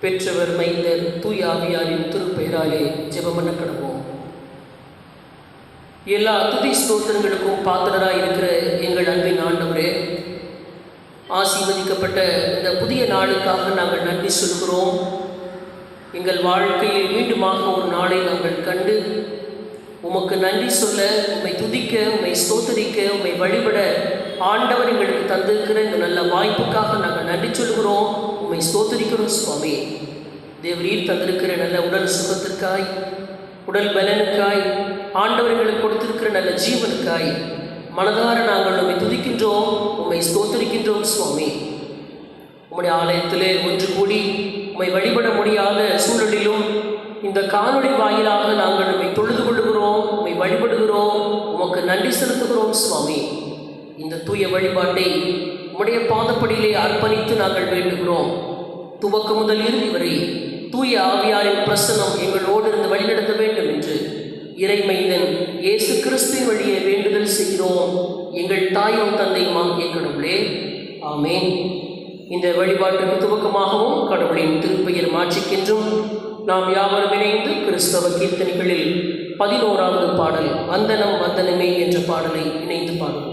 பெற்றவர் மைந்தர் தூய ஆவியாரின் திருப்பெயராலே ஜெபம் பண்ண கடவோம். எல்லா துதி ஸ்தோத்திரங்களுக்கும் பாத்திரராக இருக்கிற எங்கள் அன்பின் ஆண்டவரே, ஆசீர்வதிக்கப்பட்ட இந்த புதிய நாளுக்காக நாங்கள் நன்றி சொல்கிறோம். எங்கள் வாழ்க்கையில் மீண்டுமாக ஒரு நாளை நாங்கள் கண்டு உமக்கு நன்றி சொல்ல, உம்மை துதிக்க, உம்மை ஸ்தோத்தரிக்க, உம்மை வழிபட ஆண்டவர் எங்களுக்கு தந்திருக்கிற இந்த நல்ல வாய்ப்புக்காக நாங்கள் நன்றி சொல்கிறோம். உம்மை ஸ்தோத்தரிக்கிறோம் சுவாமி. தேவரீர் தந்திருக்கிற நல்ல உடல் சுகத்திற்காய், உடல் பலனுக்காய், ஆண்டவர் எங்களுக்கு கொடுத்திருக்கிற நல்ல ஜீவனுக்காய் மனதார நாங்கள் உம்மை துதிக்கின்றோம், உம்மை ஸ்தோத்தரிக்கின்றோம் சுவாமி. உம்முடைய ஆலயத்திலே ஒன்று கூடி உம்மை வழிபட முடியாத சூழலிலும் இந்த காணொளி வாயிலாக நாங்கள் உம்மை தொழுது கொள்ளுகிறோம், உம்மை வழிபடுகிறோம், உமக்கு நன்றி செலுத்துகிறோம் சுவாமி. இந்த தூய வழிபாட்டை உம்முடைய பாதப்படியிலே அர்ப்பணித்து நாங்கள் வேண்டுகிறோம். துவக்கம் முதல் இறுதி வரை தூய ஆவியாரின் பிரசனம் எங்களோடு இருந்து வழிநடத்த வேண்டும் என்று இறைமைந்தன் இயேசு கிறிஸ்துவின் வழியை வேண்டுதல் செய்கிறோம். எங்கள் தாயும் தந்தையுமாகிய கடவுளே, ஆமேன். இந்த வழிபாட்டுக்கு துவக்கமாகவும் கடவுளின் திருப்பெயர் மாற்றிக்கென்றும் நாம் யாவரும் இணைந்து கிறிஸ்தவ கீர்த்தனைகளில் 11வது பாடல் வந்தனம் வந்தனமே என்ற பாடலை இணைந்து பாடுவோம்.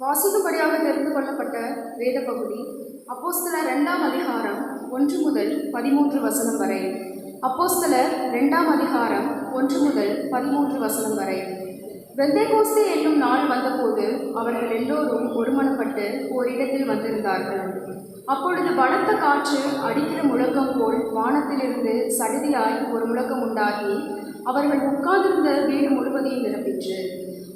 வாசிக்கும்படியாக தெரிந்து கொள்ளப்பட்ட வேத பகுதி அப்போஸ்தலர் 2ஆம் அதிகாரம் 1 முதல் 13 வசனம் வரை. அப்போஸ்தலர் 2ஆம் அதிகாரம் 1 முதல் 13 வசனம் வரை. பெந்தேகோஸ்தே என்னும் நாள் வந்தபோது அவர்கள் எல்லோரும் ஒருமனப்பட்டு ஓரிடத்தில் வந்திருந்தார்கள். அப்பொழுது பலத்த காற்று அடிக்கிற முழக்கம் போல் வானத்திலிருந்து சடுதியாய் ஒரு முழக்கம் உண்டாகி அவர்கள் உட்கார்ந்திருந்த வீடு முழுவதையும் நிரப்பிற்று.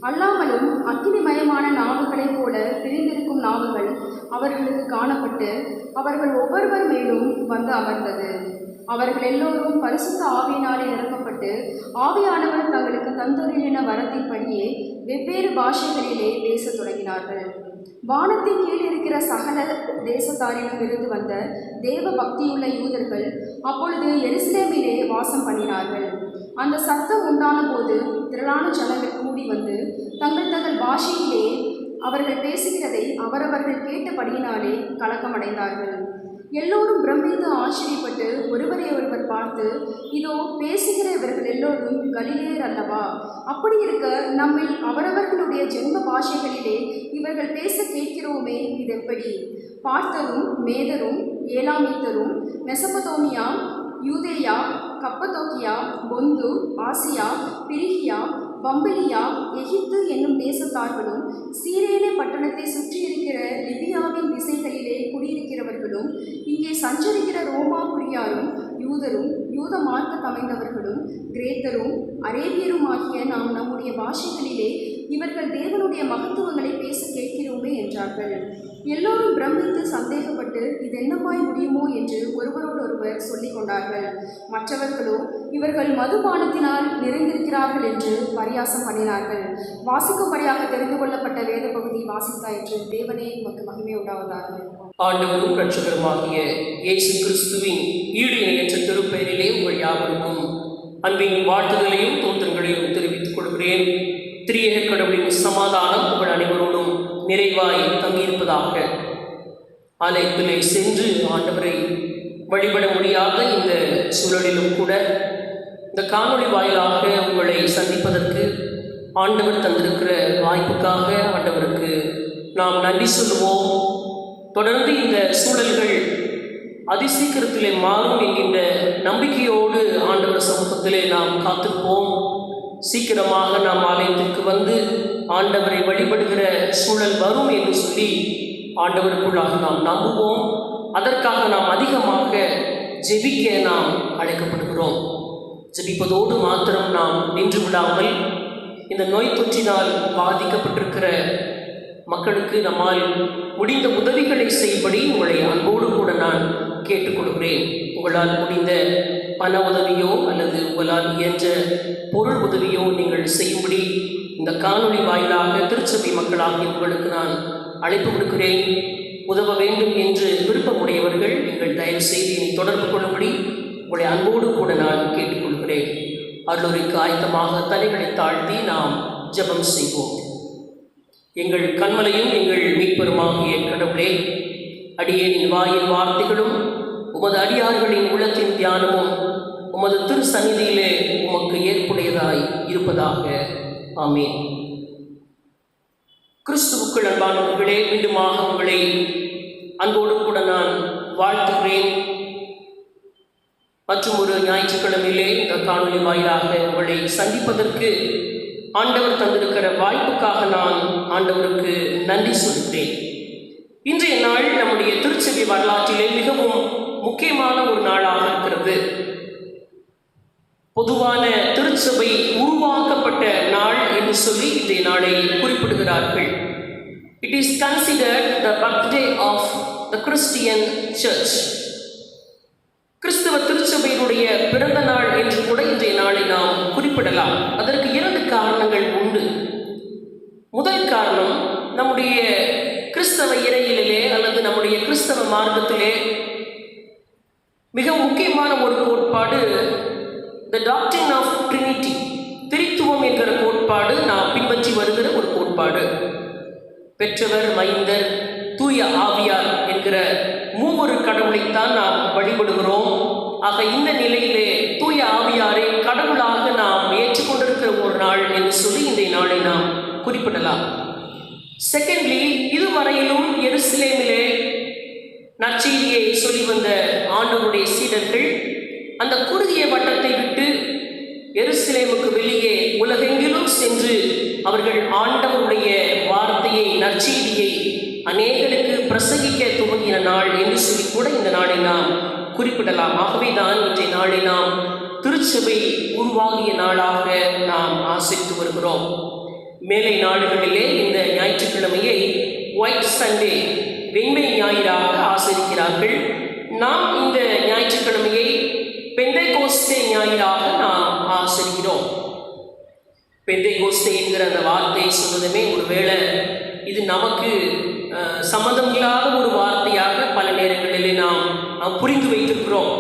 அல்லாமலும் அக்கினிமயமான நாவுகளைப் போல பிரிந்திருக்கும் நாவுகள் அவர்களுக்கு காணப்பட்டு அவர்கள் ஒவ்வொருவர் மேலும் வந்து அமர்ந்தது. அவர்கள் எல்லோரும் பரிசுத்த ஆவியினாலே நிரப்பப்பட்டு ஆவியானவர் தங்களுக்கு தந்தொருளின வரத்தின்படியே வெவ்வேறு பாஷைகளிலே பேசத் தொடங்கினார்கள். வானத்தின் கீழ் இருக்கிற சகல தேசத்தாரிலும் இருந்து வந்த தேவ பக்தியுள்ள யூதர்கள் அப்பொழுது எருசலேமிலே வாசம் பண்ணினார்கள். அந்த சத்தம் உண்டான போது திரளான ஜனங்கள் கூடி வந்து தங்கள் தங்கள் பாஷையிலே அவர்கள் பேசுகிறதை அவரவர்கள் கேட்டபடியினாலே கலக்கமடைந்தார்கள். எல்லோரும் பிரமித்து ஆச்சரியப்பட்டு ஒருவரை ஒருவர் பார்த்து, இதோ பேசுகிற இவர்கள் எல்லோரும் கலிலேயர் அல்லவா? அப்படி இருக்க நம்மில் அவரவர்களுடைய ஜென்ம பாஷைகளிலே இவர்கள் பேச கேட்கிறோமே, இதெப்படி? பார்த்தரும் மேதரும் ஏலாமீத்தரும் மெசபதோமியா யூதேயா கப்பதோக்கியா பொந்து ஆசியா பிரிகியா பம்பிலியா எகிப்து என்னும் தேசத்தார்களும் சீரேனே பட்டணத்தை சுற்றியிருக்கிற லிபியாவின் திசைகளிலே குடியிருக்கிறவர்களும் இங்கே சஞ்சரிக்கிற ரோமாபுரியாரும் யூதரும் யூத மார்க்க அமைந்தவர்களும் கிரேத்தரும் அரேபியரும் ஆகிய நாம் நம்முடைய பாஷைகளிலே இவர்கள் தேவனுடைய மகத்துவங்களை பேச கேட்கிறோமே என்றார்கள். எல்லோரும் பிரமித்து சந்தேகப்பட்டு இது என்னமாய் முடியுமோ என்று ஒருவரோடொருவர் சொல்லிக் கொண்டார்கள். மற்றவர்களோ இவர்கள் மதுபானத்தினால் நிறைந்திருக்கிறார்கள் என்று பரியாசம் பண்ணினார்கள். வாசிக்கும்படியாக தெரிந்து கொள்ளப்பட்ட வேத பகுதி வாசித்தாயிற்று. தேவனே உமக்கு மகிமை உண்டாவதாக. ஆண்டவரும் இரட்சகருமாகிய இயேசு கிறிஸ்துவின் ஈடு இணையற்ற திருப்பெயரிலே உங்கள் யாவருக்கும் அன்பின் வாழ்த்துதலையும் தோற்றங்களையும் தெரிவித்துக் கொள்கிறேன். திரியேக கடவுளின் சமாதானம் உங்கள் அனைவரோடும் நிறைவாய் தங்கியிருப்பதாக. ஆலயத்திலே சென்று ஆண்டவரை வழிபட முடியாத இந்த சூழலிலும் கூட இந்த காணொளி வாயிலாக உங்களை சந்திப்பதற்கு ஆண்டவர் தந்திருக்கிற வாய்ப்புக்காக ஆண்டவருக்கு நாம் நன்றி சொல்லுவோம். தொடர்ந்து இந்த சூழல்கள் அதிசீக்கிரத்திலே மாறும் என்கின்ற நம்பிக்கையோடு ஆண்டவர் சமூகத்திலே நாம் காத்திருப்போம். சீக்கிரமாக நாம் ஆலயத்திற்கு வந்து ஆண்டவரை வழிபடுகிற சூழல் வரும் என்று சொல்லி ஆண்டவருக்குள்ளாக நாம் நம்புவோம். அதற்காக நாம் அதிகமாக ஜெபிக்க நாம் அழைக்கப்படுகிறோம். ஜெபிப்பதோடு மாத்திரம் நாம் நின்று விடாமல் இந்த நோய் தொற்றினால் பாதிக்கப்பட்டிருக்கிற மக்களுக்கு நம்மால் முடிந்த உதவிகளை செய்யும்படி உங்களை அன்போடு கூட நான் கேட்டுக்கொள்கிறேன். உங்களால் முடிந்த பண உதவியோ அல்லது உங்களால் இயன்ற பொருள் உதவியோ நீங்கள் செய்யும்படி இந்த காணொளி வாயிலாக திருச்சபை மக்களாகிய உங்களுக்கு நான் அழைப்பு விடுக்கிறேன். உதவ வேண்டும் என்று விருப்பமுடையவர்கள் நீங்கள் தயவு செய்து என்னை தொடர்பு கொள்ளும்படி உங்களை அன்போடு கூட நான் கேட்டுக்கொள்கிறேன். அருளுரைக்கு ஆயத்தமாக தலைகளை தாழ்த்தி நாம் ஜெபம் செய்வோம். எங்கள் கண்மலையும் எங்கள் மீட்பெருமாகிய கடவுளே, அடியேனின் வாயின் வார்த்தைகளும் உமது அடியார்களின் உள்ளத்தின் தியானமும் உமது திரு சந்நிதியிலே உமக்கு ஏற்புடையதாய் இருப்பதாக. ஆமென். கிறிஸ்துவுக்குள் அன்பானவர்களே, மீண்டுமாக உங்களை அன்போடு கூட நான் வாழ்த்துகிறேன். மற்றும் ஒரு ஞாயிற்றுக்கிழமையிலே இந்த காணொலி வாயிலாக உங்களை சந்திப்பதற்கு ஆண்டவர் தந்திருக்கிற வாய்ப்புக்காக நான் ஆண்டவருக்கு நன்றி சொல்கிறேன். இன்றைய நாள் நம்முடைய திருச்சபை வரலாற்றிலே மிகவும் முக்கியமான ஒரு நாளாக இருக்கிறது. பொதுவான திருச்சபை உருவாக்கப்பட்ட நாள் என்று சொல்லி இன்றைய நாளை குறிப்பிடுகிறார்கள். It is considered the birthday of the Christian Church. கிறிஸ்தவ திருச்சபையினுடைய பிறந்த நாள் என்று கூட இன்றைய நாளை நாம் குறிப்பிடலாம். அதற்கு 2 காரணங்கள் உண்டு. முதல் காரணம், நம்முடைய கிறிஸ்தவ இறையிலே அல்லது நம்முடைய கிறிஸ்தவ மார்க்கத்திலே மிக முக்கியமான ஒரு கோட்பாடு the doctrine of Trinity, திரித்துவம் என்கிற கோட்பாடு நாம் பின்பற்றி வருகிற ஒரு கோட்பாடு. பெற்றவர், மைந்தர், தூய ஆவியார் என்கிற மூவொரு கடவுளைத்தான் நாம் வழிபடுகிறோம். ஆக இந்த நிலையிலே தூய ஆவியாரை கடவுளாக நாம் ஏற்றுக்கொண்டிருக்கிற ஒரு நாள் என்று சொல்லி இந்த நாளை நாம் குறிப்பிடலாம். செகண்ட்லி, இதுவரையிலும் எருசலேமிலே நற்செய்தியை சொல்லி வந்த ஆண்டவருடைய சீடர்கள் அந்த குறுகிய வட்டத்தை விட்டு எருசலேமுக்கு வெளியே உலகெங்கிலும் சென்று அவர்கள் ஆண்டவருடைய வார்த்தையை, நற்செய்தியை அநேகருக்கு பிரசங்கிக்க துவங்கின நாள் என்று சொல்லி கூட இந்த நாளை நாம் குறிப்பிடலாம். ஆகவே தான் இன்றைய நாளை நாம் திருச்சபை உருவாகிய நாளாக நாம் ஆசிரித்து வருகிறோம். மேலை நாடுகளிலே இந்த ஞாயிற்றுக்கிழமையை ஒயிட் சண்டே, வெண்மை ஞாயிறாக ஆசரிக்கிறார்கள். நாம் இந்த ஞாயிற்றுக்கிழமையை பெந்தைகோஸ்தே ஞாயிறாக நாம் ஆசரிக்கிறோம். பெந்தைகோஸ்தே என்கிற அந்த வார்த்தையை சொன்னதுமே ஒருவேளை இது நமக்கு சம்மந்தம் இல்லாத ஒரு வார்த்தையாக பல நேரங்களிலே நாம் புரிந்து வைத்திருக்கிறோம்.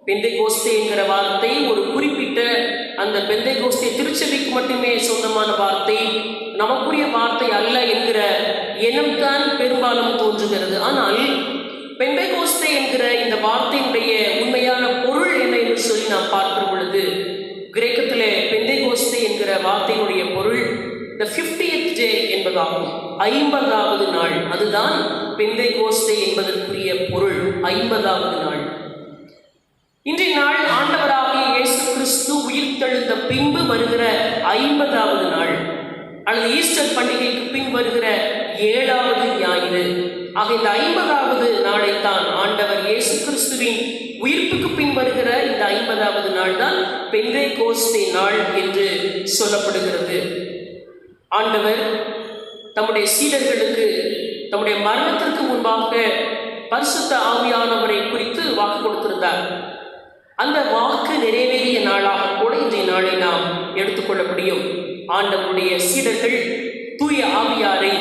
பெந்தைகோஸ்தே என்கிற வார்த்தை ஒரு குறிப்பிட்ட அந்த பெந்தைகோஸ்தே திருச்சபைக்கு மட்டுமே சொந்தமான வார்த்தை, நமக்குரிய வார்த்தை அல்ல என்கிற எண்ணம்தான் பெரும்பாலும் தோன்றுகிறது. ஆனால் பெந்தைகோஸ்தே என்கிற இந்த வார்த்தையினுடைய உண்மையான பொருள் என்ன என்று சொல்லி நாம் பார்க்கிற பொழுது, கிரேக்கத்திலே பெந்தைகோஸ்தே என்கிற வார்த்தையினுடைய பொருள் the 50th day என்பதாகும். 50வது நாள். அதுதான் பெந்தைகோஸ்தே என்பதற்குரிய பொருள், 50வது நாள். இன்றைய நாள் ஆண்டவராகிய இயேசு கிறிஸ்து உயிர்த்தெழுந்த பின்பு வருகிற 50வது நாள், அல்லது ஈஸ்டர் பண்டிகைக்கு பின் வருகிற 7வது ஞாயிறு. ஆக இந்த 50வது நாளைத்தான் ஆண்டவர் இயேசு கிறிஸ்துவின் உயிர்ப்புக்கு பின் வருகிற இந்த 50வது நாள் தான் பெந்தைகோஸ்தே நாள் என்று சொல்லப்படுகிறது. ஆண்டவர் தம்முடைய சீடர்களுக்கு தம்முடைய மரணத்திற்கு முன்பாக பரிசுத்த ஆவியானவரை குறித்து வாக்கு கொடுத்திருந்தார். அந்த வாக்கு நிறைவேறிய நாளாக கூட இன்றைய நாளை நாம் எடுத்துக்கொள்ள முடியும். ஆண்டவருடைய சீடர்கள் தூய ஆவியாரை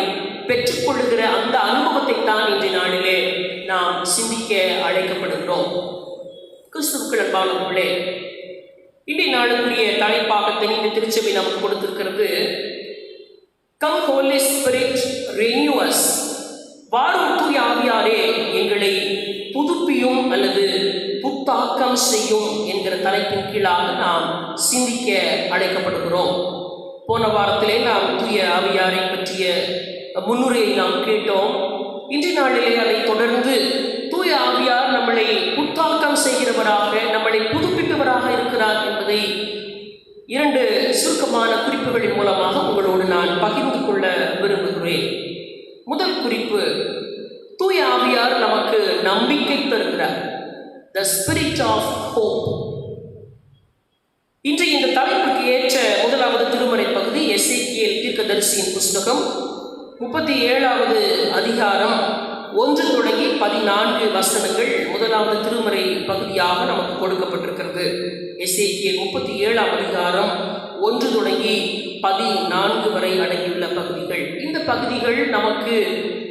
பெற்றுக்கொள்ளுகிற அந்த அனுபவத்தை தான் இன்றைய நாளிலே நாம் சிந்திக்க அழைக்கப்படுகிறோம். கிறிஸ்துவுக்குள் அன்பானவர்களே, இன்றைய நாளுக்குரிய தலைப்பாக தெரிந்த திருச்சபை நமக்கு கொடுத்திருக்கிறது, come holy spirit renew us. வாரும் தூய ஆவியாரே எங்களை புதுப்பியும் அல்லது புத்தாக்கம் செய்யும் என்கிற தலைப்பின் கீழாக நாம் சிந்திக்க அழைக்கப்படுகிறோம். போன வாரத்திலே நாம் தூய ஆவியாரை பற்றிய முன்னுரையை நாம் கேட்டோம். இன்றைய நாளிலே அதை தொடர்ந்து தூய ஆவியார் நம்மளை புத்தாக்கம் செய்கிறவராக, நம்மளை புதுப்பிப்பவராக இருக்கிறார் என்பதை 2 சுருக்கமான குறிப்புகளின் மூலமாக உங்களோடு நான் பகிர்ந்து கொள்ள விரும்புகிறேன். முதல் குறிப்பு, தூய ஆவியார் நமக்கு நம்பிக்கை தருகிறார். The Spirit of Hope. இன்று இந்த தலைப்புக்கு ஏற்ற முதலாவது திருமறை பகுதி எசேக்கியேல் தீர்க்கதரிசியின் புஸ்தகம் 37வது அதிகாரம் 1 தொடங்கி 14 வசனங்கள் முதலாவது திருமறை பகுதியாக நமக்கு கொடுக்கப்பட்டிருக்கிறது. எசேக்கியேல் 37ஆம் அதிகாரம் 1 தொடங்கி 14 வரை அடங்கியுள்ள பகுதிகள். இந்த பகுதிகள் நமக்கு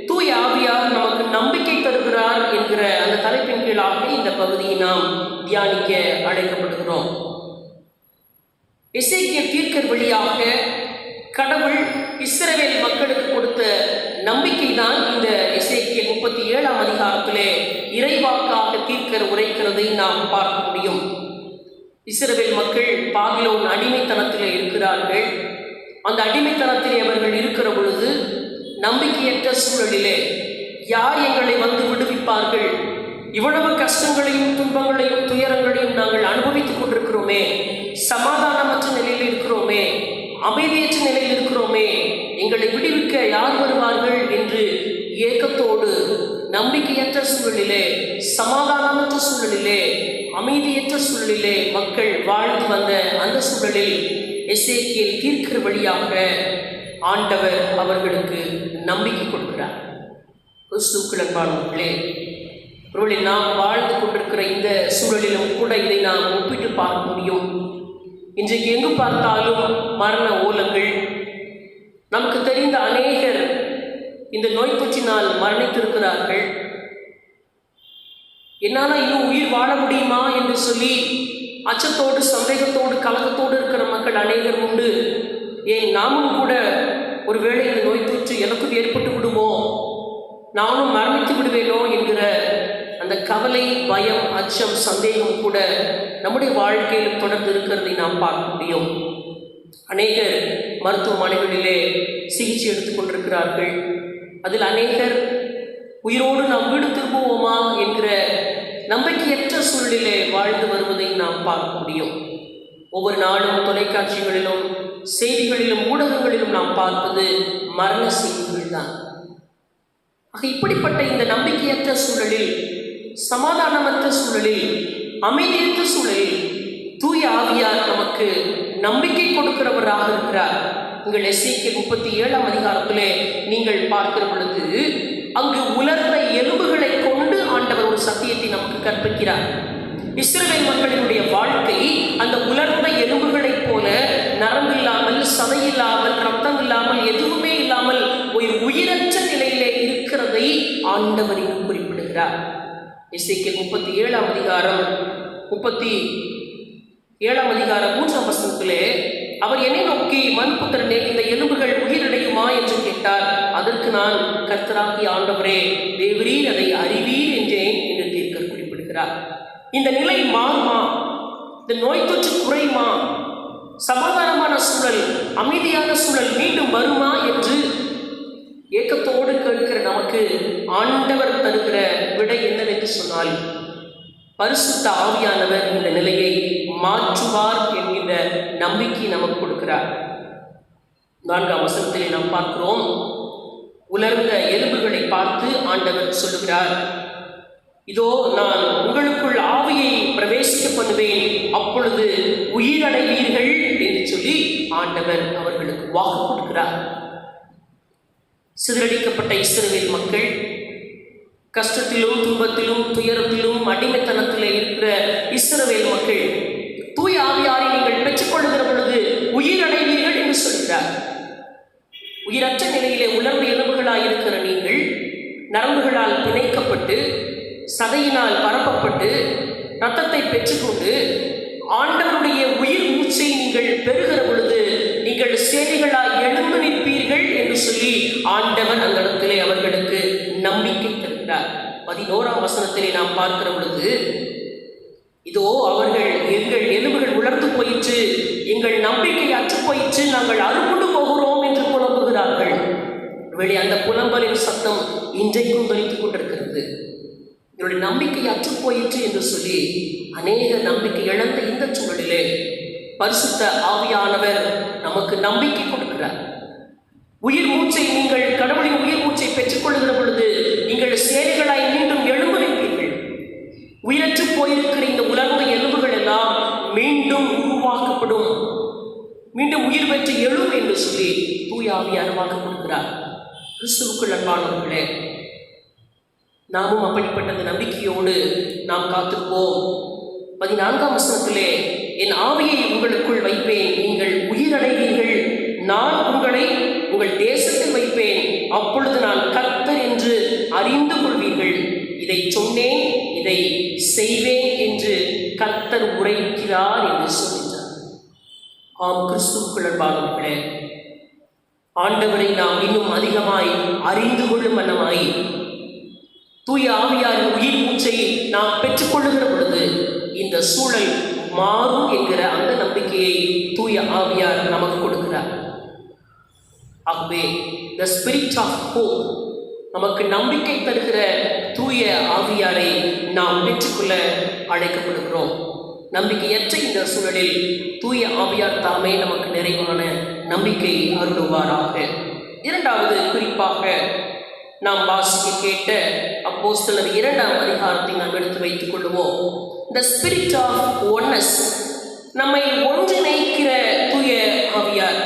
தூய ஆவியார் நமக்கு நம்பிக்கை தருகிறார் என்கிற அந்த தலைப்பின் கீழாக இந்த பகுதியை நாம் தியானிக்க அழைக்கப்படுகிறோம். எசேக்கியேல் தீர்க்கர் வழியாக கடவுள் இஸ்ரவேல் மக்களுக்கு கொடுத்த நம்பிக்கை தான் இந்த எசேக்கியேல் 37ஆம் அதிகாரத்திலே இறைவாக்காக தீர்க்கர் உரைக்கிறதை நாம் பார்க்க முடியும். இஸ்ரவேல் மக்கள் பாபிலோன் அடிமைத்தனத்திலே இருக்கிறார்கள். அந்த அடிமைத்தனத்திலே அவர்கள் இருக்கிற பொழுது நம்பிக்கையற்ற சூழலிலே யார் எங்களை வந்து விடுவிப்பார்கள், இவ்வளவு கஷ்டங்களையும் துன்பங்களையும் துயரங்களையும் நாங்கள் அனுபவித்துக் கொண்டிருக்கிறோமே, சமாதானமற்ற நிலையில் இருக்கிறோமே, அமைதியற்ற நிலையில் இருக்கிறோமே, எங்களை விடுவிக்க யார் வருவார்கள் என்று ஏக்கத்தோடு நம்பிக்கையற்ற சூழலிலே, சமாதானமற்ற சூழலிலே, அமைதியற்ற சூழலிலே மக்கள் வாழ்ந்து வந்த அந்த சூழலில் எசேக்கியேல் தீர்க்கர் வழியாக ஆண்டவர் அவர்களுக்கு நம்பிக்கை கொடுக்கிறார். கிறிஸ்துவுக்குள் அன்பானவர்களே, ஒருவேளை நாம் வாழ்ந்து கொண்டிருக்கிற இந்த சூழலிலும் கூட இதை நாம் ஒப்பிட்டு பார்க்க முடியும். இன்றைக்கு எங்கு பார்த்தாலும் மரண ஓலங்கள். நமக்கு தெரிந்த அநேகர் இந்த நோய் தொற்றினால் மரணித்திருக்கிறார்கள். என்னால் இன்னும் உயிர் வாழ முடியுமா என்று சொல்லி அச்சத்தோடு, சந்தேகத்தோடு, கலக்கத்தோடு இருக்கிற மக்கள் அநேகர் உண்டு. ஏன் நாமும் கூட ஒருவேளை இந்த நோய் தொற்று எனக்கும் ஏற்பட்டு விடுமோ, நானும் மரணித்து விடுவேனோ என்கிற அந்த கவலை, பயம், அச்சம், சந்தேகம் கூட நம்முடைய வாழ்க்கையில் தொடர்ந்து இருக்கிறதை நாம் பார்க்க முடியும். அநேகர் மருத்துவமனைகளிலே சிகிச்சை எடுத்துக்கொண்டிருக்கிறார்கள். அதில் அநேகர் உயிரோடு நாம் வீடு திரும்புவோமா என்கிற நம்பிக்கையற்ற சூழலிலே வாழ்ந்து வருவதை நாம் பார்க்க முடியும். ஒவ்வொரு நாளும் தொலைக்காட்சிகளிலும் செய்திகளிலும் ஊடகங்களிலும் நாம் பார்ப்பது மரண செய்திகள் தான். ஆக இப்படிப்பட்ட இந்த நம்பிக்கையற்ற சூழலில், சமாதானமற்ற சூழலில், அமைதியற்ற சூழலில் தூய ஆவியார் நமக்கு நம்பிக்கை கொடுக்கிறவராக இருக்கிறார். உங்கள் எசேக்கியேல் 37ஆம் அதிகாரத்திலே நீங்கள் பார்க்கிற பொழுது அங்கு உலர்ந்த எலும்புகளை கொண்டு ஆண்டவர் ஒரு சத்தியத்தை நமக்கு கற்பிக்கிறார். இஸ்ரவேல் மக்களினுடைய வாழ்க்கை அந்த உலர்ந்த எலும்புகளைப் போல நரம்பு இல்லாமல், சதை இல்லாமல், ரத்தம் இல்லாமல், எதுவுமே இல்லாமல் ஒரு உயிரற்ற நிலையிலே இருக்கிறதை ஆண்டவர் இங்கு குறிப்பிடுகிறார். எசேக்கியேல் 37ஆம் அதிகாரம் 37ஆம் அதிகாரம் 3ஆம் வசனத்திலே அவர் என்னை நோக்கி, மனுபுத்திரனே, இந்த எலும்புகள் உயிரடையுமா என்று கேட்டார். அதற்கு நான், கர்த்தராகிய ஆண்டவரே, தேவரீர் அதை அறிவீர் என்றேன் என்று தீர்க்கர் குறிப்பிடுகிறார். இந்த நிலை மாறுமா? இந்த நோய் தொற்று குறையுமா? சமாதானமான சூழல், அமைதியான சூழல் மீண்டும் வருமா என்று ஏக்கத்தோடு கேட்கிற நமக்கு ஆண்டவர் தருகிற விடை என்னவென்று சொன்னால், பரிசுத்த ஆவியானவர் இந்த நிலையை மாற்றுவார் என்கின்ற நம்பிக்கை நமக்கு கொடுக்கிறார். 4ஆம் வசனத்திலே நாம் பார்க்கிறோம், உலர்ந்த எலும்புகளை பார்த்து ஆண்டவர் சொல்லுகிறார், இதோ நான் உங்களுக்குள் ஆவியை பிரவேசிக்க பண்ணுவேன், அப்பொழுது உயிரடைவீர்கள் என்று சொல்லி ஆண்டவர் அவர்களுக்கு வாக்கு கொடுக்கிறார். சிதறடிக்கப்பட்ட இஸ்ரவேல் மக்கள் கஷ்டத்திலும், துன்பத்திலும், துயரத்திலும், அடிமைத்தனத்திலே இருக்கிற இஸ்ரவேல் மக்கள் தூய ஆவியாரை நீங்கள் பெற்றுக்கொள்ளுகிற பொழுது உயிரடைவீர்கள் என்று சொல்கிறார். உயிரற்ற நிலையிலே உலர்ந்த எலும்புகளாய் இருக்கிற நீங்கள் நரம்புகளால் பிணைக்கப்பட்டு, சதையினால் பரப்பப்பட்டு, இரத்தத்தை பெற்றுக்கொண்டு ஆண்டவருடைய உயிர் மூச்சை நீங்கள் பெறுகிற பொழுது நீங்கள் சேனைகளாய் எழுந்து நிற்பீர்கள் என்று சொல்லி ஆண்டவர் அந்த இடத்திலே அவர்களுக்கு நம்பிக்கை தருகிறார். 11ஆம் வசனத்திலே நாம் பார்க்கிற பொழுது, இதோ அவர்கள், எங்கள் எலும்புகள் உலர்ந்து போயிற்று, எங்கள் நம்பிக்கை அற்று போயிற்று, நாங்கள் அறுப்புண்டு போகிறோம் என்று புலம்புகிறார்கள். வெளியே அந்த புலம்பலின் சத்தம் இன்றைக்கும் தொனித்துக் கொண்டிருக்கிறது. என்னுடைய நம்பிக்கை அற்று போயிற்று என்று சொல்லி அநேக நம்பிக்கை இழந்த இந்த சூழலிலே பரிசுத்த ஆவியானவர் நமக்கு நம்பிக்கை கொடுக்கிறார். உயிர் மூச்சை, நீங்கள் கடவுளின் உயிர் மூச்சை பெற்றுக்கொள்கிற பொழுது நீங்கள் சேனைகளாய் மீண்டும் எழும்பு நிற்பீர்கள். உயிரற்று போயிருக்கிற இந்த உலர்ந்த எலும்புகள் எல்லாம் மீண்டும் உருவாக்கப்படும், மீண்டும் உயிர் பெற்று எழும் என்று சொல்லி தூய ஆவியார் வாக்கு கொடுக்கிறார். கிறிஸ்துவுக்குள் அன்பானவர்களே, நாமும் அப்படிப்பட்ட நம்பிக்கையோடு நாம் காத்திருப்போம். 14ஆம் வசனத்திலே, என் ஆவியை உங்களுக்குள் வைப்பேன், நீங்கள் உயிரடைவீர்கள், நான் உங்களை உங்கள் தேசத்தில் வைப்பேன், அப்பொழுது நான் கர்த்தர் என்று அறிந்து கொள்வீர்கள். இதை சொன்னேன், இதை செய்வேன் என்று கர்த்தர் உரைக்கிறார் என்று சொல்கிறார். ஆம், கிறிஸ்துவுக்குள் அன்பானவர்களே, ஆண்டவரை நாம் இன்னும் அதிகமாய் அறிந்து கொள்ளும் வண்ணமாய் தூய ஆவியாரின் உயிர் மூச்சை நாம் பெற்றுக்கொள்ளுகிற பொழுது இந்த சூழல் மாறும் என்கிற அந்த நம்பிக்கையை தூய ஆவியார் நமக்கு கொடுக்கிறார். ஆகவே the spirit of hope, நமக்கு நம்பிக்கை தருகிற தூய ஆவியாரை நாம் பெற்றுக்கொள்ள அழைக்கப்படுகிறோம். நம்பிக்கையற்ற இந்த சூழலில் தூய ஆவியார் தாமே நமக்கு நிறைவான நம்பிக்கை அருளுவாராக. இரண்டாவது, குறிப்பாக நாம் வாசிக்க கேட்ட அப்போஸ்தலர் 2ஆம் அதிகாரத்தை நாம் எடுத்து வைத்துக் கொள்வோம். The spirit of oneness, நம்மை ஒன்றிணைக்கிற தூய ஆவியார்.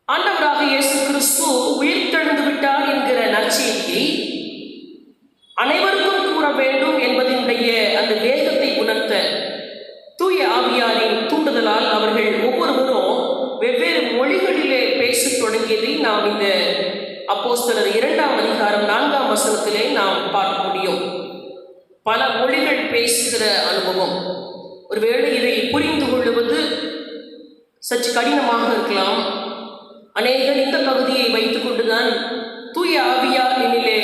ஆண்டவராக இயேசு கிறிஸ்து உயிர்த்தெழுந்து விட்டார் என்கிற நற்செய்தியை அனைவருக்கும் கூற வேண்டும் என்பதனுடைய அந்த வேகத்தை உணர்த்த தூய ஆவியாரின் தூண்டுதலால் அவர்கள் ஒவ்வொருவரும் வெவ்வேறு மொழிகளிலே பேசத் தொடங்கியதை நாம் இந்த அப்போஸ்தலர் 2ஆம் அதிகாரம் 4ஆம் வசனத்திலே நாம் பார்க்க முடியும். பல மொழிகள் பேசுகிற அனுபவம். ஒருவேளை இதை புரிந்து கொள்வது சற்று கடினமாக இருக்கலாம். அநேகர் இந்த பகுதியை வைத்துக் கொண்டுதான் தூய ஆவியார் என்னிலே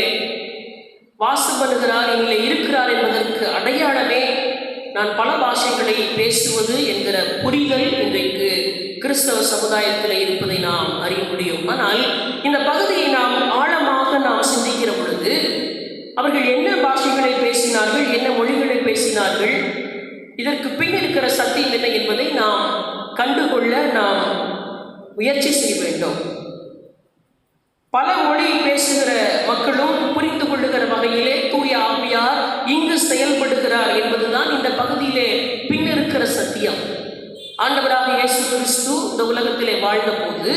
வாசம் பண்ணுகிறார், என்னிலே இருக்கிறார் என்பதற்கு அடையாளமே நான் பல பாஷைகளை பேசுவது என்கிற புரிதல் இன்றைக்கு கிறிஸ்தவ சமுதாயத்தில் இருப்பதை நாம் அறிய முடியும். ஆனால் இந்த பகுதியை நாம் ஆழமாக நாம் சிந்திக்கிற பொழுது அவர்கள் என்ன பாஷைகளை பேசினார்கள், என்ன மொழிகளை பேசினார்கள், இதற்கு பின் இருக்கிற சத்தியம் என்ன என்பதை நாம் கண்டுகொள்ள நாம் முயற்சி செய்ய வேண்டும். பல மொழி பேசுகிற மக்களும் புரிந்து கொள்ளுகிற வகையிலே தூய ஆவியார் இங்கு செயல்படுகிறார் என்பதுதான் இந்த பகுதியிலே பின்னிருக்கிற சத்தியம். ஆண்டவராக இயேசு கிறிஸ்து இந்த உலகத்திலே வாழ்ந்த போது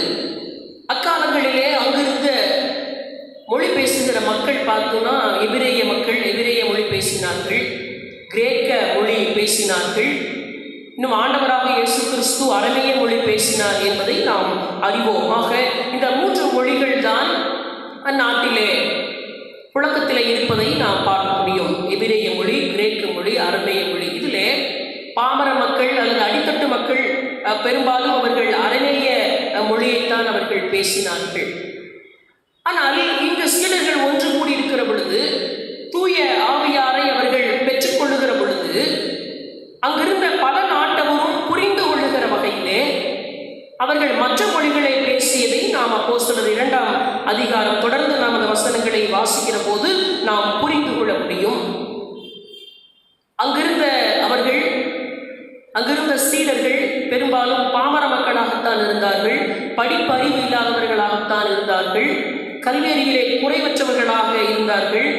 அக்காலங்களிலே அங்கிருந்த மொழி பேசுகிற மக்கள் பார்த்தோன்னா எபிரேய மக்கள் எபிரேய மொழி பேசினார்கள், கிரேக்க மொழி பேசினார்கள், இன்னும் ஆண்டவராக இயேசு கிறிஸ்து அரமேய மொழி பேசினார் என்பதை நாம் அறிவோம். ஆக இந்த 3 மொழிகள் தான் அந்நாட்டிலே புழக்கத்திலே இருப்பதை நாம் பார்க்க முடியும். எபிரேய மொழி, கிரேக்க மொழி, அரமேய மொழி. இதிலே பாமர மக்கள் அல்லது அடித்தட்டு மக்கள் பெரும்பாலும் அவர்கள் அரமேய மொழியைத்தான் அவர்கள் பேசினார்கள். ஆனால் இங்கு சீடர்கள் ஒன்று கூடி இருக்கிற பொழுது, தூய ஆவியாரை அவர்கள் பெற்றுக்கொள்ளுகிற பொழுது, அங்கிருந்த பல நாட்டவரும் புரிந்து கொள்ளுகிற வகையிலே அவர்கள் மற்ற மொழிகளை பேசியதை நாம் அப்போஸ்தலர் 2ஆம் அதிகாரம் தொடர்ந்து நாம் அந்த வசனங்களை வாசிக்கிற போது நாம் புரிந்து கொள்ள முடியும். அங்கிருந்த சீடர்கள் பெரும்பாலும் பாமர மக்களாகத்தான் இருந்தார்கள், படிப்பறிவு இல்லாதவர்களாகத்தான் இருந்தார்கள், கல்வியறிவிலே குறைவற்றவர்களாக இருந்தார்கள்,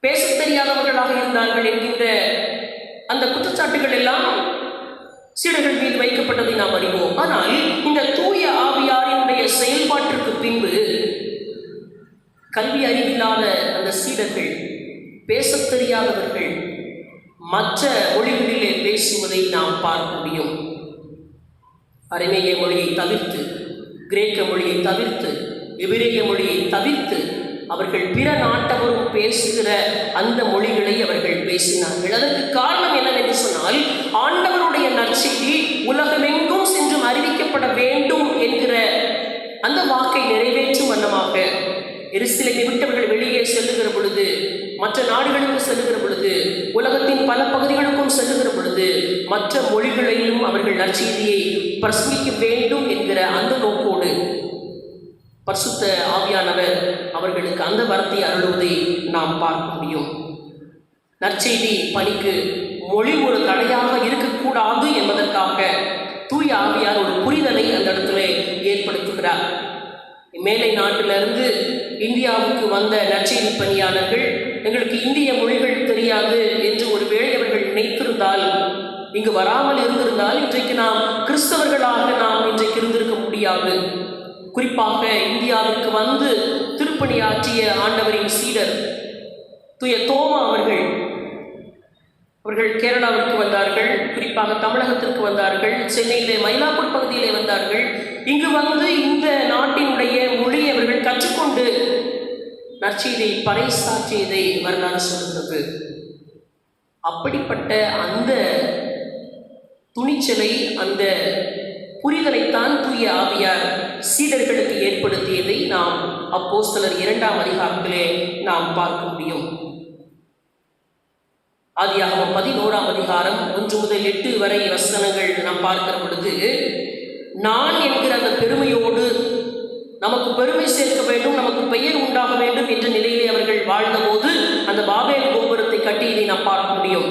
பேசத் தெரியாதவர்களாக இருந்தார்கள் என்கின்ற அந்த குற்றச்சாட்டுகள் எல்லாம் சீடர்கள் மீது வைக்கப்பட்டதை நாம் அறிவோம். ஆனால் இந்த தூய ஆவியாரினுடைய செயல்பாட்டிற்கு பின்பு கல்வி அறிவில்லாத அந்த சீடர்கள், பேசத் தெரியாதவர்கள் மற்ற மொழிகளிலே பேசுவதை நாம் பார்க்க முடியும். அரமேய மொழியை தவிர்த்து, கிரேக்க மொழியை தவிர்த்து, எபிரேய மொழியை தவிர்த்து அவர்கள் பிற நாட்டவரும் பேசுகிற அந்த மொழிகளை அவர்கள் பேசினார்கள். அதற்கு காரணம் என்னவென்று சொன்னால், ஆண்டவருடைய நற்செய்தி உலகமெங்கும் சென்று அறிவிக்கப்பட வேண்டும் என்கிற அந்த வாக்கை நிறைவேற்றும் வண்ணமாக எருசலேமை விட்டவர்கள் வெளியே செல்லுகிற பொழுது, மற்ற நாடுகளுக்கு செல்லுகிற பொழுது, உலகத்தின் பல பகுதிகளுக்கும் செல்லுகிற பொழுது மற்ற மொழிகளிலும் அவர்கள் நற்செய்தியை பிரசங்கிக்க வேண்டும் என்கிற அந்த நோக்கோடு பரிசுத்த ஆவியானவர் அவர்களுக்கு அந்த வரத்தை அருளுவதை நாம் பார்க்க முடியும். நற்செய்தி பணிக்கு மொழி ஒரு தடையாக இருக்கக்கூடாது என்பதற்காக தூய ஆவியார் ஒரு புரிதலை அந்த இடத்துல ஏற்படுத்துகிறார். மேலை நாட்டிலிருந்து இந்தியாவுக்கு வந்த நற்செய்தி பணியாளர்கள் எங்களுக்கு இந்திய மொழிகள் தெரியாது என்று ஒருவேளை அவர்கள் நினைத்திருந்தால், இங்கு வராமல் இருந்திருந்தால் இன்றைக்கு நாம் கிறிஸ்தவர்களாக நாம் இன்றைக்கு இருந்திருக்க முடியாது. குறிப்பாக இந்தியாவிற்கு வந்து திருப்பணியாற்றிய ஆண்டவரின் சீடர் தூய தோமா அவர்கள் கேரளாவிற்கு வந்தார்கள், குறிப்பாக தமிழகத்திற்கு வந்தார்கள், சென்னையிலே மயிலாப்பூர் பகுதியிலே வந்தார்கள். இங்கு வந்து இந்த நாட்டினுடைய மொழியை அவர்கள் கற்றுக்கொண்டு நற்செய்தியை பறைசாற்றியதை வரலாறு சொல்கிறது. அப்படிப்பட்ட அந்த துணிச்சலை, அந்த புரிதலைத்தான் தூய ஆவியார் சீடர்களுக்கு ஏற்படுத்தியதை நாம் அப்போஸ்தலர் 2ஆம் அதிகாரத்திலே நாம் பார்க்க முடியும். ஆதியாகமம் 11ஆம் அதிகாரம் 1 முதல் 8 வரை வசனங்கள் நாம் பார்க்கிற பொழுது, நான் என்கிற அந்த பெருமையோடு நமக்கு பெருமை சேர்க்க வேண்டும், நமக்கு பெயர் உண்டாக வேண்டும் என்ற நிலையிலே அவர்கள் வாழ்ந்தபோது அந்த பாபேல் கோபுரத்தை கட்டியதை நாம் பார்க்க முடியும்.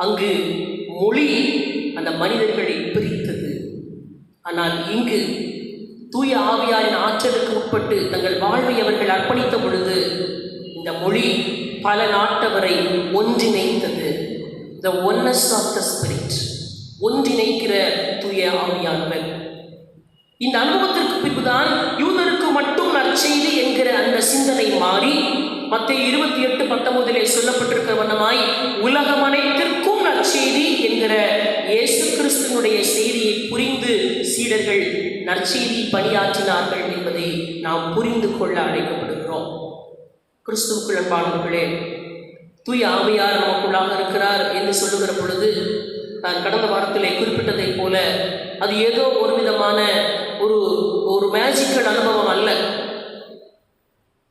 அங்கு மொழி அந்த மனிதர்களை பிரித்தது. ஆனால் இங்கு தூய ஆவியாரின் ஆற்றலுக்கு உட்பட்டு தங்கள் வாழ்வை அவர்கள் அர்ப்பணித்த பொழுது இந்த மொழி பல நாட்டவரை ஒன்றிணைத்தது. The oneness of the Spirit, ஒன்றிணைக்கிற தூய ஆவியானவர். இந்த அனுபவத்திற்கு பின்புதான் யூதருக்கு மட்டும் நற்செய்தி என்கிற அந்த சிந்தனை மாறி மத்தேயு 28:19 சொல்லப்பட்டிருக்கிற வண்ணமாய் உலகம் அனைத்திற்கும் நற்செய்தி என்கிற இயேசு கிறிஸ்துவினுடைய செய்தியை புரிந்து சீடர்கள் நற்செய்தி பணியாற்றினார்கள் என்பதை நாம் புரிந்து கொள்ள அழைக்கப்படுகிறோம். கிறிஸ்துவுக்குள் அன்பானவர்களே, தூய ஆவியார் நமக்குள்ளாக இருக்கிறார் என்று சொல்லுகிற பொழுது நான் கடந்த வாரத்திலே குறிப்பிட்டதைப் போல அது ஏதோ ஒரு விதமான ஒரு மேஜிக்கல் அனுபவம் அல்ல.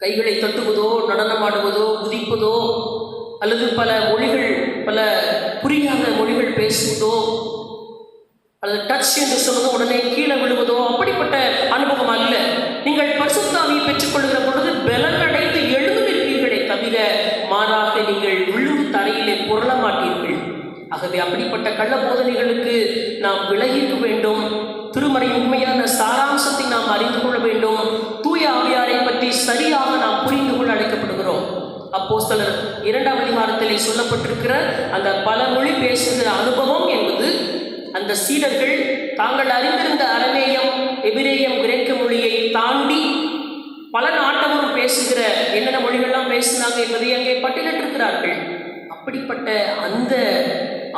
கைகளை தட்டுவதோ, நடனமாடுவதோ, குதிப்பதோ, அல்லது பல மொழிகள், பல புரியாத மொழிகள் பேசுவதோ, அல்லது டச் என்று சொல்வதோ, உடனே கீழே விழுவதோ, அப்படிப்பட்ட அனுபவம் அல்ல. நீங்கள் பரிசுத்த ஆவியை பெற்றுக்கொள்கிற பொழுது பலனடைந்து எழுந்து நிற்பீர்களே தவிர மாறாக நீங்கள் விழுந்து தரையிலே புரள மாட்டீர்கள். ஆகவே அப்படிப்பட்ட கள்ள போதனைகளுக்கு நாம் விலகிக்க வேண்டும். திருமறையின் உண்மையான சாராம்சத்தை நாம் அறிந்து கொள்ள வேண்டும். தூய ஆவியாரை பற்றி சரியாக நாம் புரிந்து கொள்ள அழைக்கப்படுகிறோம். அப்போஸ்தலர் 2ஆம் அதிகாரத்திலே சொல்லப்பட்டிருக்கிற அந்த பல மொழி பேசுகிற அனுபவம் என்பது அந்த சீடர்கள் தாங்கள் அறிந்திருந்த அரமேயம், எபிரேயம், கிரேக்க மொழியை தாண்டி பல நாட்டவரும் பேசுகிற என்னென்ன மொழிகள்லாம் பேசினாங்க என்பதை அங்கே பட்டியலிட்டிருக்கிறார்கள். அப்படிப்பட்ட அந்த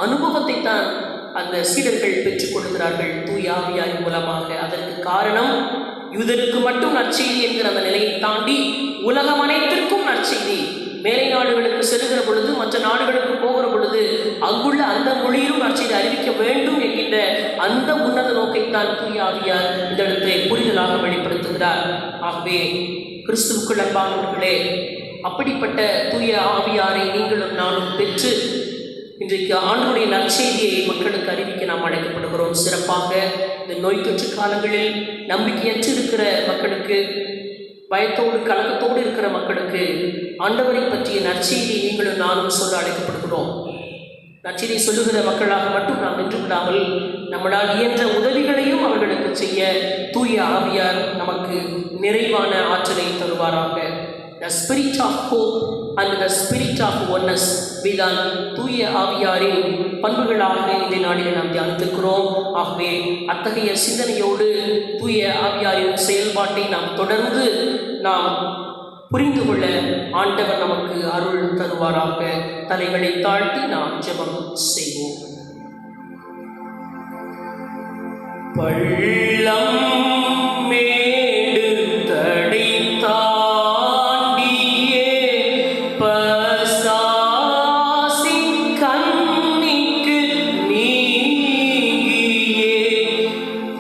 அனுபவத்தை தான் அந்த சீடர்கள் பெற்றுக்கொள்கிறார்கள் தூய ஆவியாரின் மூலமாக. அதற்கு காரணம் யூதருக்கு மட்டும் நற்செய்தி என்கிற அந்த நிலையை தாண்டி உலகம் அனைத்திற்கும் நற்செய்தி. மேலை நாடுகளுக்கு செல்கிற பொழுது, மற்ற நாடுகளுக்கு போகிற பொழுது அங்குள்ள அந்த மொழியிலும் நற்செய்தி அறிவிக்க வேண்டும் என்கின்ற அந்த உன்னத நோக்கைத்தான் தூய ஆவியார் இந்த இடத்தை புரிதலாக வெளிப்படுத்துகிறார். ஆகவே கிறிஸ்துவுக்குள் அன்பானவர்களே, அப்படிப்பட்ட தூய ஆவியாரை நீங்களும் நானும் பெற்று இன்றைக்கு ஆண்டவருடைய நற்செய்தியை மக்களுக்கு அறிவிக்க நாம் அழைக்கப்படுகிறோம். சிறப்பாக இந்த நோய் தொற்று காலங்களில் நம்பிக்கையற்று இருக்கிற மக்களுக்கு, பயத்தோடு கலக்கத்தோடு இருக்கிற மக்களுக்கு ஆண்டவரை பற்றிய நற்செய்தியை நீங்களும் நானும் சொல்ல அழைக்கப்படுகிறோம். நற்செய்தியை சொல்லுகிற மக்களாக மட்டும் நாம் நின்று விடாமல் நம்மளால் இயன்ற உதவிகளையும் அவர்களுக்கு செய்ய தூய ஆவியார் நமக்கு நிறைவான ஆற்றலை தருவாராக. The spirit of hope and the spirit of oneness இவைதான் தூய ஆவியாரின் பண்புகளாக இந்த நாளில் நாம் தியானித்திருக்கிறோம். ஆகவே அத்தகைய சிந்தனையோடு தூய ஆவியாரின் செயல்பாட்டை நாம் தொடர்ந்து நாம் புரிந்து கொள்ள ஆண்டவர் நமக்கு அருள் தருவாராக. தலைகளை தாழ்த்தி நாம் ஜெபம் செய்வோம். பள்ளம் மேடு தடை தாண்டியே பசாசி கண்ணிக்கு நீங்கியே,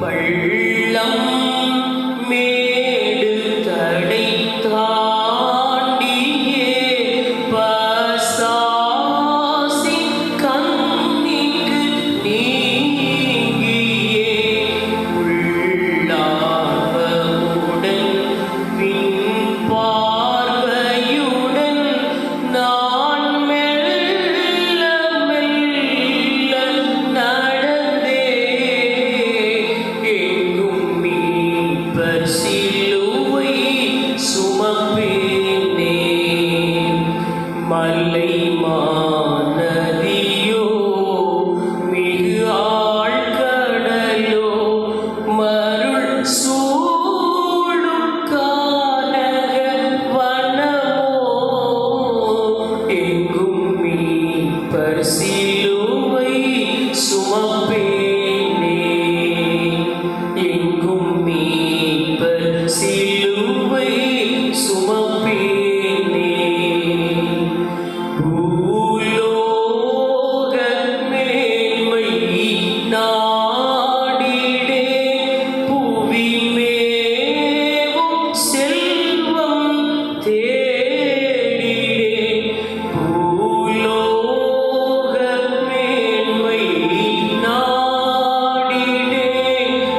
பள்ளம் மேடு தடை தாண்டியே பசாசி கண்ணிக்கு நீங்கியே, உள்ளார்வமுடன் பின் பார்வையுடன் நான் மெல்ல மெல்ல நடந்தே, எங்கும் மீட்பர் சிலுவை சுமப்பேனே, மலை மாநதியோ மிகு ஆழ்கடலோ மருள் சூழும் கானக வனமோ, எங்கும் மீட்பர் சிலுவை சுமப்பேனே, எங்கும் மீட்பர் சிலுவை சுமப்பேனே. பூலோக மேன்மை நாடிடே, புவி மேவும் செல்வம் தேடிடே, பூலோக மேன்மை நாடிடே,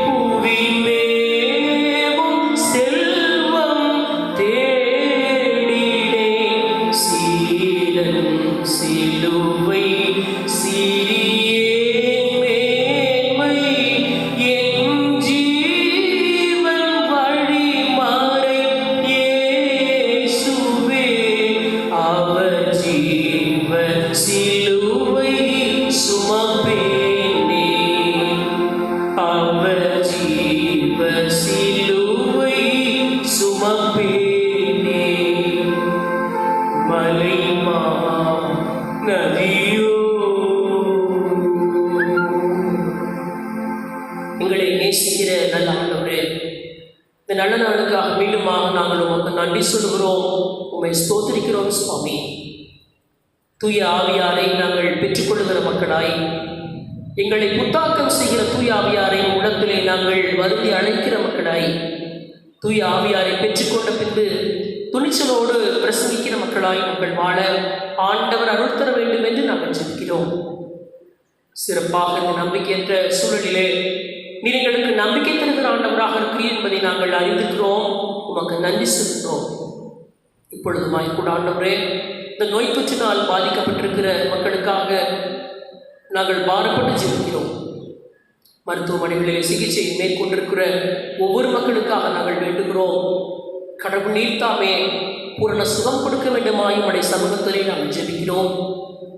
புவி மேவும் செல்வம் தேடிடே, சீரன் சிலுவை சிறியேன் மேன்மை, என் ஜீவன் வழிமறை இயேசுவே, அவர் ஜீவ சிலுவை சுமப்பேனே, அவர் ஜீவ சிலுவை சுமப்பேனே, மலை நதியோ. எங்களை நேசிக்கிற நல்ல ஆண்டவரே, இந்த நல்ல நாளுக்காக மீண்டுமாக நாங்கள் உமக்கு நன்றி சொல்கிறோம், உம்மை ஸ்தோத்திரிக்கிறோம் சுவாமி. தூய ஆவியாரை நாங்கள் பெற்றுக்கொள்ளுகிற மக்களாய், எங்களை புத்தாக்கம் செய்கிற தூய ஆவியாரை உள்ளத்திலே நாங்கள் வருந்தி அழைக்கிற மக்களாய், தூய ஆவியாரை பெற்றுக்கொண்ட பின்பு துணிச்சலோடு பிரசங்கிக்கிற மக்களாய் நாங்கள் வாழ ஆண்டவர் அருள் தர வேண்டும் என்று நாங்கள் ஜெபிக்கிறோம். சிறப்பாக இந்த நம்பிக்கையற்ற சூழலிலே நீர் எங்களுக்கு நம்பிக்கை தருகிற ஆண்டவராக இருக்கிறீர் என்பதை நாங்கள் அறிந்திருக்கிறோம். உமக்கு நன்றி சொல்கிறோம். இப்பொழுதுமாய் கூட ஆண்டவரே, இந்த நோய் தொற்றினால் பாதிக்கப்பட்டிருக்கிற மக்களுக்காக நாங்கள் பாரப்பட்டு ஜெபிக்கிறோம். மருத்துவமனைகளில் சிகிச்சை மேற்கொண்டிருக்கிற ஒவ்வொரு மக்களுக்காக நாங்கள் வேண்டுகிறோம். கடவுள் நீர்த்தாமே பூரண சுகம் கொடுக்க வேண்டுமாய் உடைய சமூகத்திலே நாங்கள் ஜெபிக்கிறோம்.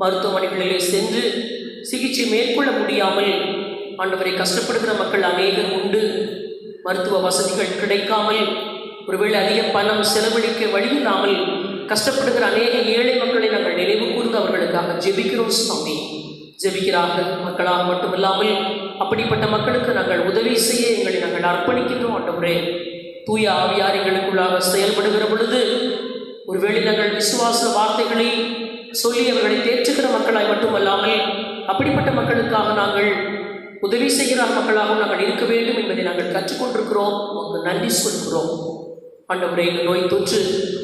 மருத்துவமனைகளிலே சென்று சிகிச்சை மேற்கொள்ள முடியாமல் ஆண்டவரை கஷ்டப்படுகிற மக்கள் அநேகர் உண்டு. மருத்துவ வசதிகள் கிடைக்காமல், ஒருவேளை அதிக பணம் செலவழிக்க வழியில்லாமல் கஷ்டப்படுகிற அநேக ஏழை மக்களை நாங்கள் நினைவு கூர்ந்து அவர்களுக்காக ஜெபிக்கிறோம் சுவாமி. ஜெபிக்கிறாக மக்களாக மட்டுமில்லாமல் அப்படிப்பட்ட மக்களுக்கு நாங்கள் உதவி செய்ய எங்களை நாங்கள் அர்ப்பணிக்கின்றோம். ஆண்டவரே, தூய ஆவியார் எங்களுக்குள்ளாக செயல்படுகிற பொழுது ஒருவேளை நாங்கள் விசுவாச வார்த்தைகளை சொல்லி அவர்களை தேற்றுகிற மக்களாய் மட்டுமல்லாமல் அப்படிப்பட்ட மக்களுக்காக நாங்கள் உதவி செய்கிற மக்களாக நாங்கள் இருக்க வேண்டும் என்பதை நாங்கள் கற்றுக்கொண்டிருக்கிறோம். உங்களுக்கு நன்றி சொல்கிறோம். ஆண்டவரே, இந்த நோய் தொற்று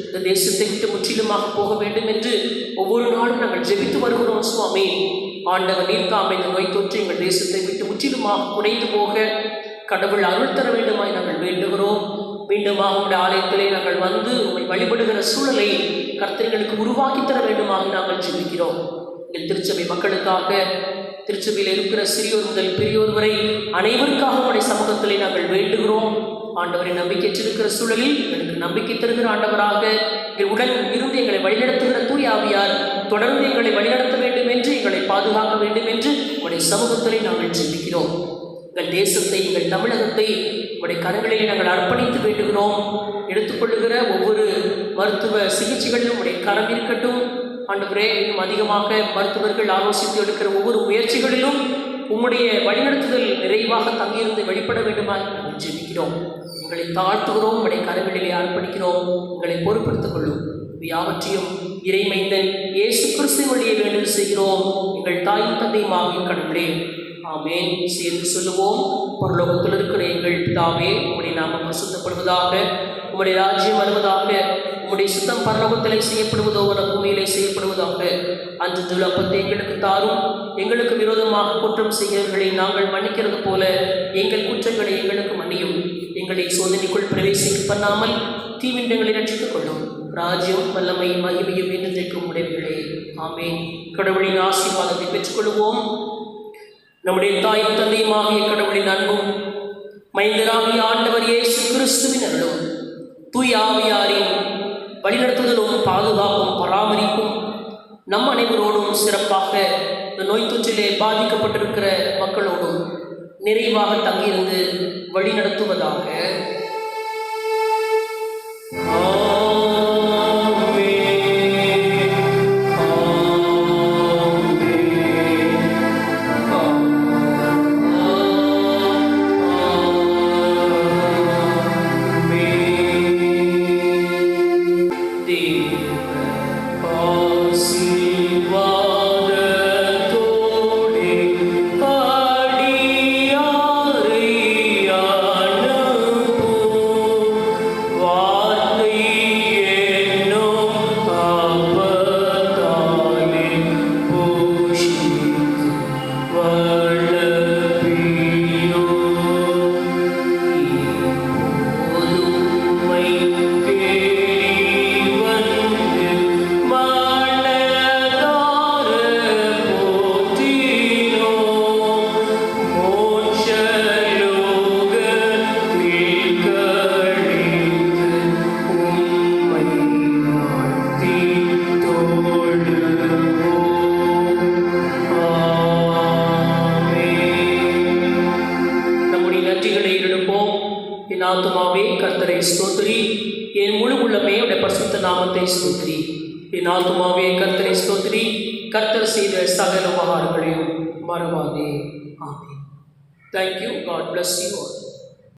இந்த தேசத்தை விட்டு முற்றிலுமாக போக வேண்டும் என்று ஒவ்வொரு நாளும் நாங்கள் ஜெபித்து வருகிறோம் சுவாமி. ஆண்டவர் நீர்க்காம இந்த நோய் தொற்று எங்கள் தேசத்தை விட்டு முற்றிலுமாக குறைந்து போக கடவுள் அருள் தர வேண்டுமாய் நாங்கள் வேண்டுகிறோம். மீண்டுமாக உடைய ஆலயத்திலே நாங்கள் வந்து உங்களை வழிபடுகிற சூழலை கர்த்தர்களுக்கு உருவாக்கி தர வேண்டுமாக நாங்கள் ஜெபிக்கிறோம். எங்கள் திருச்சபை மக்களுக்காக, திருச்சபையில் இருக்கிற சிறியோர் முதல் பெரியோர் வரை அனைவருக்காக உடைய சமூகத்திலே நாங்கள் வேண்டுகிறோம். ஆண்டவரை நம்பிக்கைற்றிருக்கிற சூழலில் எங்களுக்கு நம்பிக்கை தருகிற ஆண்டவராக உடன் இருந்து எங்களை வழிநடத்துகிற தூய ஆவியார் தொடர்ந்து எங்களை வழிநடத்த வேண்டும் என்று, எங்களை பாதுகாக்க வேண்டும் என்று உடைய சமூகத்திலே நாங்கள் ஜெபிக்கிறோம். எங்கள் தேசத்தை, எங்கள் தமிழகத்தை உடைய கரங்களிலே நாங்கள் அர்ப்பணித்து வேண்டுகிறோம். எடுத்துக்கொள்ளுகிற ஒவ்வொரு மருத்துவ சிகிச்சைகளிலும் உடைய கரம் இருக்கட்டும். ஆண்டவரே, இன்னும் அதிகமாக மருத்துவர்கள் ஆலோசித்து எடுக்கிற ஒவ்வொரு முயற்சிகளிலும் உம்முடைய வழிநடத்துதல் நிறைவாக தங்கியிருந்து வெளிப்பட வேண்டுமா நாங்கள் ஜெபிக்கிறோம். எங்களை தாழ்த்துகிறோம், உடைய கரங்களிலே அர்ப்பணிக்கிறோம். எங்களை பொறுப்படுத்திக் கொள்ளும். யாவற்றையும் இறைமைந்தன் இயேசு கிறிஸ்து வழியை வேண்டுதல் செய்கிறோம் எங்கள் தாயும் தந்தையுமாகிய கடவுளே, ஆமென். சேர்ந்து சொல்லுவோம். பரலோகத்தில் இருக்கிற எங்கள் பிதாவே, உம்முடைய நாமம் பரிசுத்தப்படுவதாக, உம்முடைய ராஜ்யம் வருவதாக, உம்முடைய சுத்தம் பரலோகத்திலே செய்யப்படுவதோ பூமியிலே செய்யப்படுவதாக. அன்று அப்பத்தை எங்களுக்கு தாரும். எங்களுக்கு விரோதமாக குற்றம் செய்கிறவர்களை நாங்கள் மன்னிக்கிறது போல எங்கள் குற்றங்களை எங்களுக்கு மன்னியும். எங்களை சோதனைக்குள் பிரவேசிக்க பண்ணாமல் தீவிண்டங்களை ரட்சித்துக் கொள்ளும். ராஜ்யம், வல்லமை, மகிமையும் என்றைக்கும் உடையவர்களே, ஆமென். கடவுளின் ஆசீர்வாதத்தை பெற்றுக்கொள்வோம். நம்முடைய தாயும் தந்தையுமாகிய கடவுளின் அன்பும் மைந்தராகிய ஆண்டவர் இயேசு கிறிஸ்துவின் அருளும் தூய ஆவியாரின் வழிநடத்துதலும் பாதுகாப்பும் பராமரிப்பும் நம் அனைவரோடும், சிறப்பாக இந்த நோய் தொற்றிலே பாதிக்கப்பட்டிருக்கிற மக்களோடும் நிறைவாக தங்கியிருந்து வழிநடத்துவதாக. ஆத்துமாவே கர்த்தரை ஸ்தோத்திரி, என் முழு உள்ளமே உடைய பரிசுத்த நாமத்தை ஸ்தோத்திரி. என் ஆத்துமாவே கர்த்தரை ஸ்தோத்திரி, கர்த்தர் செய்த சகல உபகாரங்களையும் மறவாதே. ஆமென். Thank you. God bless you all.